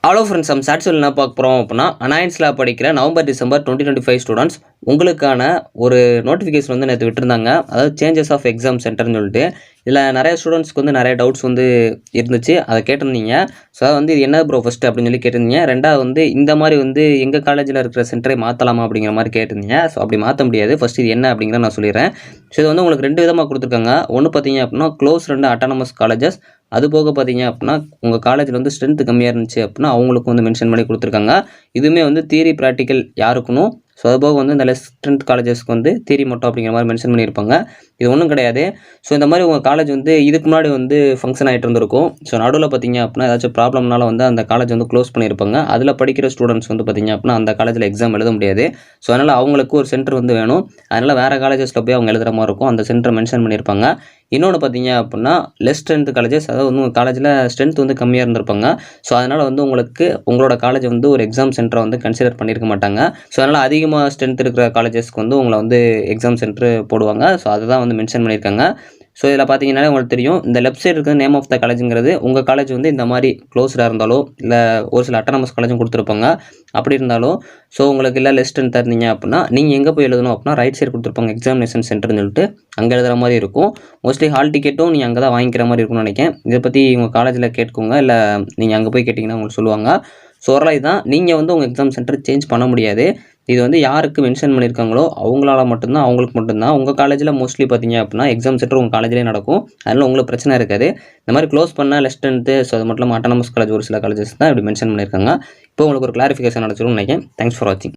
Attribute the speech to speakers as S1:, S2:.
S1: Hello friends, நம்ம சாட்சியில் என்ன பார்க்க போகிறோம் அப்படின்னா, அனாயன்ஸில் படிக்கிற நவம்பர் டிசம்பர் 2025 ஸ்டூடெண்ட்ஸ் உங்களுக்கான ஒரு நோட்டிஃபிகேஷன் வந்து நேற்று விட்டுருந்தாங்க. அதாவது சேஞ்சஸ் ஆஃப் எக்ஸாம் சென்டர்னு சொல்லிட்டு. இதில் நிறைய ஸ்டூடெண்ட்ஸ்க்கு வந்து நிறைய டவுட்ஸ் வந்து இருந்துச்சு. அதை கேட்டிருந்தீங்க. ஸோ அது வந்து இது என்ன ப்ரோ ஃபஸ்ட்டு அப்படின்னு சொல்லி கேட்டிருந்தீங்க. ரெண்டாவது வந்து இந்த மாதிரி வந்து எங்கள் காலேஜில் இருக்கிற சென்டரை மாற்றலாமா அப்படிங்கிற மாதிரி கேட்டிருந்தீங்க. ஸோ அப்படி மாற்ற முடியாது. ஃபஸ்ட்டு இது என்ன அப்படிங்கிறத நான் சொல்லிடுறேன். ஸோ இது வந்து உங்களுக்கு 2 விதமாக கொடுத்துருக்காங்க. ஒன்று பார்த்தீங்க அப்படின்னா க்ளோஸ் 2 அட்டானமஸ் காலேஜஸ். அது போக பார்த்தீங்க அப்படின்னா உங்கள் காலேஜில் வந்து ஸ்ட்ரென்த் கம்மியாக இருந்துச்சு அப்படின்னா அவங்களுக்கும் வந்து மென்ஷன் பண்ணி கொடுத்துருக்காங்க. இதுவுமே வந்து தியரி ப்ராக்டிக்கல் யாருக்குன்னு. ஸோ அதுபோக வந்து இந்த லெஸ் ஸ்ட்ரென்த் காலேஜஸ்க்கு வந்து தியரி மட்டும் அப்படிங்கிற மாதிரி மென்ஷன் பண்ணியிருப்பாங்க. இது ஒன்றும் கிடையாது. ஸோ இந்த மாதிரி உங்கள் காலேஜ் வந்து இதுக்கு முன்னாடி வந்து ஃபங்க்ஷன் ஆகிட்டு இருந்திருக்கும். ஸோ நடுவில் பார்த்தீங்க அப்படின்னா ஏதாச்சும் ப்ராப்ளம்னால வந்து அந்த காலேஜ் வந்து க்ளோஸ் பண்ணியிருப்பாங்க. அதில் படிக்கிற ஸ்டூடெண்ட்ஸ் வந்து பார்த்தீங்க அப்படின்னா அந்த காலேஜில் எக்ஸாம் எழுத முடியாது. ஸோ அதனால் அவங்களுக்கு ஒரு சென்டர் வந்து வேணும். அதனால் வேறு காலேஜஸில் போய் அவங்க எழுதுகிற மாதிரி இருக்கும். அந்த சென்டர் மென்ஷன் பண்ணியிருப்பாங்க. இன்னொன்று பார்த்தீங்க அப்படின்னா லெஸ் ஸ்ட்ரென்த் காலேஜஸ், அதாவது வந்து உங்கள் காலேஜில் ஸ்ட்ரென்த் வந்து கம்மியாக இருந்திருப்பாங்க. ஸோ அதனால் வந்து உங்களுக்கு உங்களோட காலேஜ் வந்து ஒரு எக்ஸாம் சென்டரை வந்து கன்சிடர் பண்ணியிருக்க மாட்டாங்க. ஸோ அதனால் அதிகமாக ஸ்ட்ரென்த் இருக்கிற காலேஜஸ்க்கு வந்து உங்களை வந்து எக்ஸாம் சென்டர் போடுவாங்க. ஸோ அதுதான் வந்து மென்ஷன் பண்ணியிருக்காங்க. ஸோ இதில் பார்த்தீங்கன்னா உங்களுக்கு தெரியும், இந்த லெஃப்ட் சைடு இருக்கிற நேம் ஆஃப் த காலேஜுங்கிறது உங்கள் காலேஜ் வந்து இந்த மாதிரி க்ளோஸ்டாக இருந்தாலோ இல்லை ஒரு சில அட்டானமஸ் காலேஜும் கொடுத்துருப்பாங்க. அப்படி இருந்தாலும் ஸோ உங்களுக்கு இல்லை லெஸ் ஸ்ட்ரென்த்தாக இருந்தீங்க அப்படின்னா நீங்கள் எங்கே போய் எழுதணும் அப்படின்னா ரைட் சைடு கொடுத்துருப்பாங்க எக்ஸாமினேஷன் சென்டர்னு சொல்லிட்டு. அங்கே எழுதுகிற மாதிரி இருக்கும். மோஸ்ட்லி ஹால் டிக்கெட்டும் நீங்கள் அங்கே தான் வாங்கிக்கிற மாதிரி இருக்கும்னு நினைக்கிறேன். இதை பற்றி உங்கள் காலேஜில் கேட்டுக்கோங்க, இல்லை நீங்கள் அங்கே போய் கேட்டிங்கன்னா உங்களுக்கு சொல்லுவாங்க. ஸோ ஓரளவு இதுதான். நீங்கள் வந்து உங்கள் எக்ஸாம் சென்டர் சேஞ்ச் பண்ண முடியாது. இது வந்து யாருக்கு மென்ஷன் பண்ணியிருக்காங்களோ அவங்களால மட்டும்தான், அவங்களுக்கு மட்டும்தான். உங்கள் காலேஜில் மோஸ்ட்லி பார்த்தீங்க அப்படின்னா எக்ஸாம் சென்டர் உங்கள் காலேஜிலே நடக்கும். அதனால் உங்களுக்கு பிரச்சனை இருக்காது. இந்த மாதிரி க்ளோஸ் பண்ண லெஸ் ஸ்ட்ரென்த்து, ஸோ அது மட்டும் இல்லாமல் அட்டானமஸ் காலேஜ் ஒரு சில காலேஜஸ் தான் இப்படி மென்ஷன் பண்ணியிருக்காங்க. இப்போ உங்களுக்கு ஒரு கிளாரிஃபிகேஷன் நடச்சிரும்னு நினைக்கிறேன். தேங்க்ஸ் ஃபார் வாட்சிங்.